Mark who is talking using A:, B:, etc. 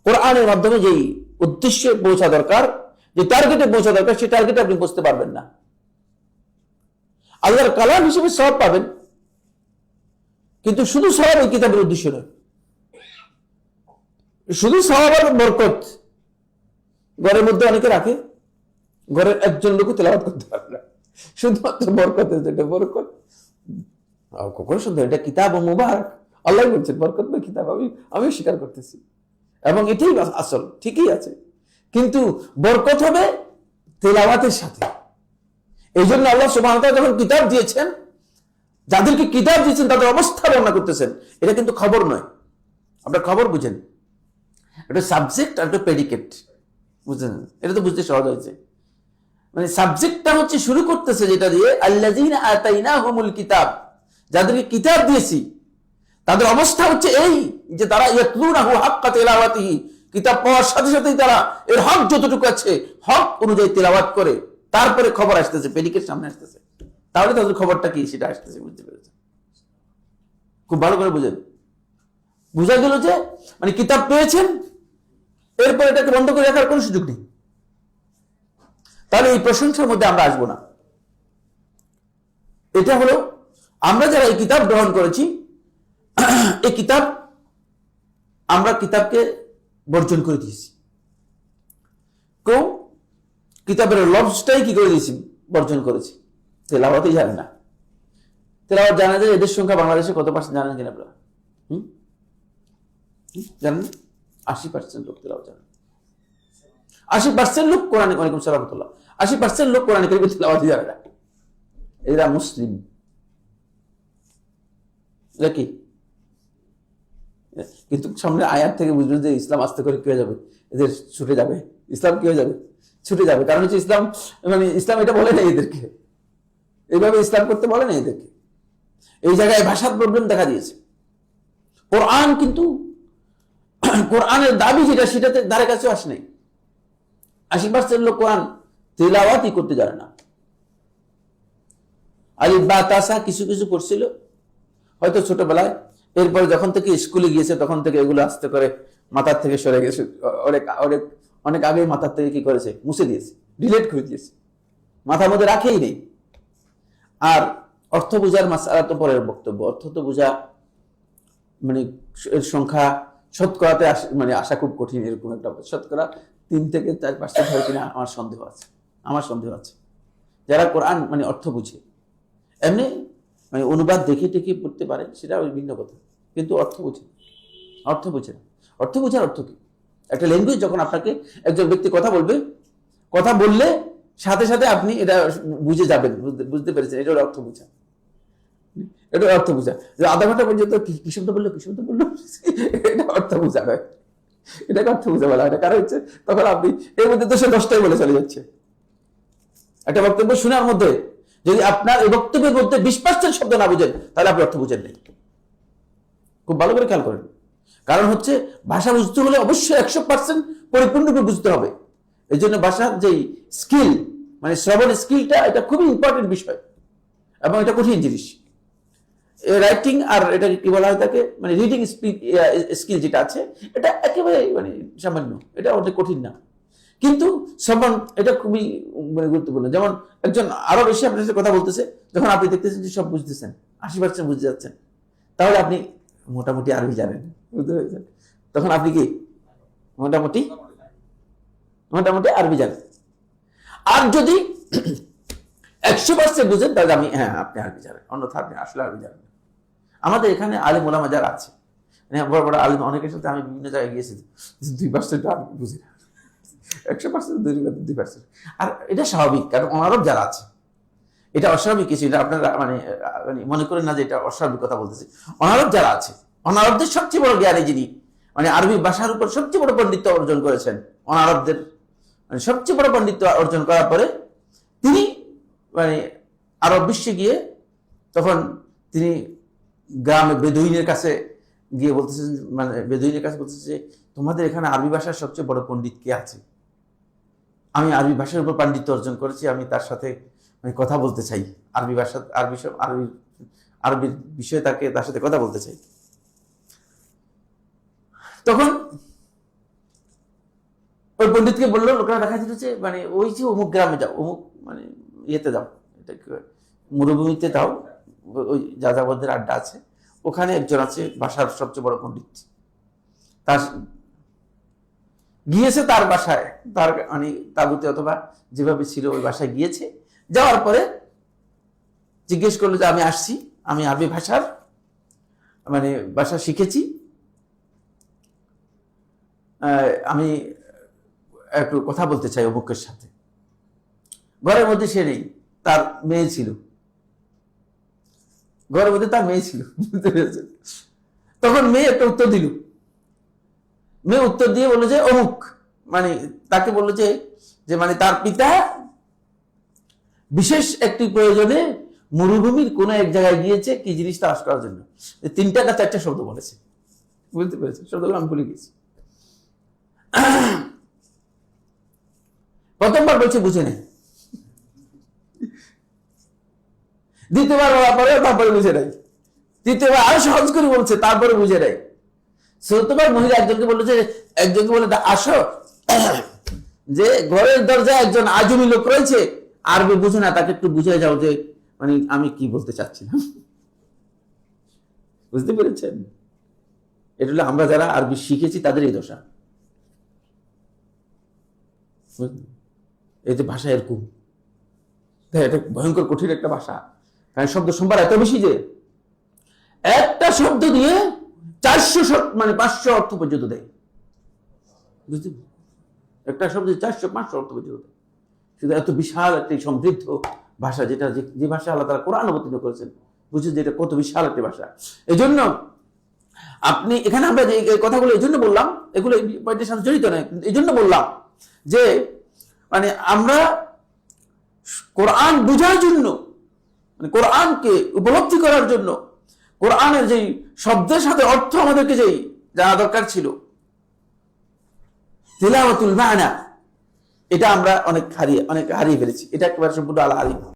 A: কোরআনের মাধ্যমে যেই উদ্দেশ্যে পৌঁছা দরকার, যে টার্গেটে পৌঁছা দরকার, সেই টার্গেটে আপনি পৌঁছতে পারবেন না। আল্লাহর কালাম হিসেবে সওয়াব পাবেন, কিন্তু শুধু সওয়াব এই কিতাবের উদ্দেশ্য নয়। শুধু সওয়াব আর বরকত ঘরের মধ্যে অনেকে রাখে, ঘরের একজন লোক তেলাওয়াত করতে পারে না, শুধুমাত্র বরকতের জন্য। বরকত কখনো শুনতে, এটা কিতাব ও মুবারক, আল্লাহ বলছেন বরকত বা কিতাব, আমি স্বীকার করতেছি, এবং এটাই আসল, ঠিকই আছে, কিন্তু বরকত হবে তেলাওয়াতের সাথে। এই জন্য আল্লাহ সুবহানাহু ওয়া তাআলা যখন কিতাব দিয়েছেন, যাদেরকে কিতাব দিয়েছেন তাদের অবস্থা বর্ণনা করতেছেন। এটা কিন্তু খবর নয়, আপনার খবর বুঝেন, এটা সাবজেক্ট আর একটা প্রেডিকেট, বুঝলেন? এটা তো বুঝতে সহজ হয়েছে। মানে সাবজেক্টটা হচ্ছে, শুরু করতেছে যেটা দিয়ে, আল্লাযীনা আতাইনাহুমুল কিতাব, যাদেরকে কিতাব দিয়েছি তাদের অবস্থা হচ্ছে এই যে তারা ইয়াতলুনাহু হাক্কা তিলাওয়াতিহি, কিতাব পড়ার সাথে সাথেই তারা এর হক যতটুকু আছে হক অনুযায়ী তিলাওয়াত করে। তারপরে খবর আসতেছে, প্রেডিকেট সামনে আসতেছে, তাহলে তাদের খবরটা কি সেটা আসতেছে, বুঝতে পেরেছেন? খুব ভালো করে বুঝেন। বুঝা গেল যে মানে কিতাব পেয়েছেন, এরপর এটাকে বন্ধ করে রাখার কোনো সুযোগ নেই। তাহলে এই প্রশংসার মধ্যে আমরা আসবো না। এটা হলো আমরা যারা এই কিতাব গ্রহণ করেছি, এই কিতাব আমরা কিতাবকে বর্জন করে দিয়েছি। কেউ কিতাবের লফজটাই কি করে দিয়েছি, বর্জন করেছি। তেলাওয়াতই জানে না। তেলাওয়াত জানা যায় এদের সংখ্যা বাংলাদেশে কত পার্সেন্ট জানেন কিনা আপনারা? জানেন? 80% লোক তেলাওয়াত জানে। 80% লোক কোরআনে, ওয়ালাইকুম আসসালাম ওয়া রাহমাতুল্লাহ, 80% লোক কোরআনে কারীম তেলাওয়াতই জানে না। এরা মুসলিম নাকি? কিন্তু সামনে আয়াত থেকে বুঝবেন যে ইসলাম আস্তে করে কি হয়ে যাবে, এদের ছুটে যাবে। ইসলাম কি হয়ে যাবে? ছুটে যাবে। কারণ হচ্ছে ইসলাম, মানে ইসলাম এটা বলে না এদেরকে, এইভাবে ইসলাম করতে বলে না এদেরকে। এই জায়গায় ভাষার প্রবলেম দেখা দিয়েছে। কোরআন কিন্তু, কোরআনের দাবি যেটা, সেটাতে ধারে কাছেও আসে নাই। 80% লোক কোরআন তিলাওয়াতই করতে জানে না। আলিফ বা তাসা কিছু কিছু পড়ছিল হয়তো ছোটবেলায়, এরপরে যখন থেকে স্কুলে গিয়েছে তখন থেকে এগুলো আস্তে করে মাথার থেকে সরে গেছে। অনেক অনেক অনেক আগে মাথার থেকে কি করেছে, মুছে দিয়েছে, ডিলিট করে দিয়েছে, মাথার মধ্যে রাখেই নেই। আর অর্থ বোঝার মাসআলা তো পরের বক্তব্য। অর্থ তো বোঝা মানে এর সংখ্যা শতকরাতে মানে আশা খুব কঠিন, এরকম একটা শতকরা 3 থেকে 4% হয় কিনা আমার সন্দেহ আছে, যারা কোরআন মানে অর্থ বুঝে। এমনি মানে অনুবাদ দেখে টেকে পড়তে পারে, সেটা ওই ভিন্ন কথা, কিন্তু অর্থ বুঝে না। অর্থ বোঝার অর্থ কি? একটা ল্যাঙ্গুয়েজ যখন আপনাকে একজন ব্যক্তি কথা বলবে, কথা বললে সাথে সাথে আপনি এটা বুঝে যাবেন, বুঝতে পেরেছেন, এটা অর্থ বোঝা। এটা অর্থ বোঝা যে আধা ঘন্টা পর্যন্ত কি শব্দ বললো, এটা অর্থ বোঝা নয়, এটাকে অর্থ বোঝা বলা হয়। কারণ হচ্ছে তখন আপনি এর মধ্যে তো সে 10টাই বলে চলে যাচ্ছে। একটা বক্তব্য শোনার মধ্যে যদি আপনার এই বক্তব্যের মধ্যে 20% শব্দ না বুঝেন, তাহলে আপনি অর্থ বুঝেন নাই। খুব ভালো করে খেয়াল করেন। কারণ হচ্ছে ভাষা বুঝতে হলে অবশ্যই 100% পরিপূর্ণরূপে বুঝতে হবে। এই জন্য ভাষার যেই স্কিল, মানে শ্রবণ স্কিলটা, এটা খুবই ইম্পর্টেন্ট বিষয় এবং এটা কঠিন জিনিস। রাইটিং আর এটাকে কি বলা হয়, তাকে মানে রিডিং স্কিল যেটা আছে, এটা একেবারে মানে সামান্য, এটা অনেক কঠিন না, কিন্তু শ্রবণ এটা খুবই মানে গুরুত্বপূর্ণ। যেমন একজন আরো বেশি আপনার সাথে কথা বলতেছে, যখন আপনি দেখতেছেন যে সব বুঝতেছেন, 80% বুঝতে যাচ্ছেন, তাহলে আপনি মোটামুটি আরবি জানেন, বুঝতে পেরেছেন? তখন আপনি কি মোটামুটি আরবি জানেন। আর যদি 100% বুঝেন, তাহলে আমি হ্যাঁ আপনি আরবি জানেন, অন্যথা আপনি আসলে আরবি জানেন। আমাদের এখানে আলিম ওলামা যারা আছে, মানে বড় বড় আলিম, অনেকের সাথে আমি বিভিন্ন জায়গায় গিয়েছি, 2% আরবি বুঝি না, 100% 2%। আর এটা স্বাভাবিক, কারণ অনারব যারা আছে, এটা অস্বাভাবিক কিছু না। আপনারা মানে মনে করেন না যে এটা অস্বাভাবিক কথা বলতেছি। অনারব যারা আছে, অনারবদের সবচেয়ে বড় জ্ঞানী যিনি, মানে আরবি ভাষার উপর সবচেয়ে বড় পণ্ডিত্য অর্জন করেছেন, অনারবদের মানে সবচেয়ে বড় পণ্ডিত্য অর্জন করার পরে তিনি মানে আরব বিশ্বে গিয়ে তখন তিনি গ্রামে বেদুইনের কাছে গিয়ে বলতেছেন, মানে বেদুইনের কাছে বলতেছে যে তোমাদের এখানে আরবি ভাষার সবচেয়ে বড় পণ্ডিত কে আছে? আমি আরবি ভাষার উপর পাণ্ডিত্য অর্জন করেছি, আমি তার সাথে মানে কথা বলতে চাই, আরবি ভাষা আরবির বিষয়ে তার সাথে কথা বলতে চাই। তখন ওই পণ্ডিতকে বললো, লোকরা দেখা দিল যে মানে ওই যে অমুক গ্রামে যাও, অমুক মানে ইয়েতে যাও, এটা মরুভূমিতে যাও, ওই যাযাবরদের আড্ডা আছে, ওখানে একজন আছে ভাষার সবচেয়ে বড় পণ্ডিত। তার গিয়েছে তার বাসায়, তার মানে তাঁবুতে অথবা যেভাবে ছিল ওই বাসায় গিয়েছে। যাওয়ার পরে জিজ্ঞেস করলো যে আমি আসছি, আমি আরবি ভাষার মানে ভাষা শিখেছি, আমি একটু কথা বলতে চাই অমুকের সাথে। ঘরের মধ্যে সে নেই, তার মেয়ে ছিল, ঘরের মধ্যে তার মেয়ে ছিল, বুঝতে পেরেছেন? তখন মেয়ে একটা উত্তর দিল, মেয়ে উত্তর দিয়ে বললো যে অমুক, মানে তাকে বললো যে মানে তার পিতা বিশেষ একটি প্রয়োজনে মরুভূমির কোন এক জায়গায় গিয়েছে কি জিনিস তালাশ করার জন্য। 3টা না 4টা শব্দ বলেছে, বুঝতে পেরেছে? শব্দগুলো আমি ভুলে গেছি। প্রথমবার বলছে বুঝে নেই, দ্বিতীয়বার বলার পরে তারপরে বুঝে নাই, তৃতীয়বার আরো সহজ করে বলছে, তারপরে বুঝে নাই। চতুর্থবার মহিলা একজনকে বললো যে, একজনকে বলে আসো, যে ঘরের দরজায় একজন আজমি লোক রয়েছে, আরবি বুঝে না, তাকে একটু বুঝে যাও যে মানে আমি কি বলতে চাচ্ছিলাম। বুঝতে পেরেছেন? এটা হলো আমরা যারা আরবি শিখেছি তাদের এই দশা। এই যে ভাষা এরকম, এটা ভয়ঙ্কর কঠিন একটা ভাষা, কারণ শব্দ সম্ভার এত বেশি যে একটা শব্দ দিয়ে 400 মানে 500 অর্থ পর্যন্ত দেয়। বুঝতে, একটা শব্দ 400-500 অর্থ পর্যন্ত দেয়। শুধু এত বিশাল একটি সমৃদ্ধ ভাষা, যেটা যে ভাষা আল্লাহ তাআলা কোরআন অবতীর্ণ করেছেন, বুঝছেন যে এটা কত বিশাল একটি ভাষা। এই জন্য আপনি এখানে আমরা যে কথাগুলো এই জন্য বললাম, এগুলো এই পয়েন্টের সাথে জড়িত নয়, এই জন্য বললাম যে মানে আমরা কোরআন বোঝার জন্য, মানে কোরআনকে উপলব্ধি করার জন্য, কোরআনের যেই শব্দের সাথে অর্থ আমাদেরকে যেই জানা দরকার ছিল, তিলাওয়াতুল মানা, এটা আমরা অনেক হারিয়ে ফেলেছি। এটা একেবারে সম্পূর্ণ আলাদা।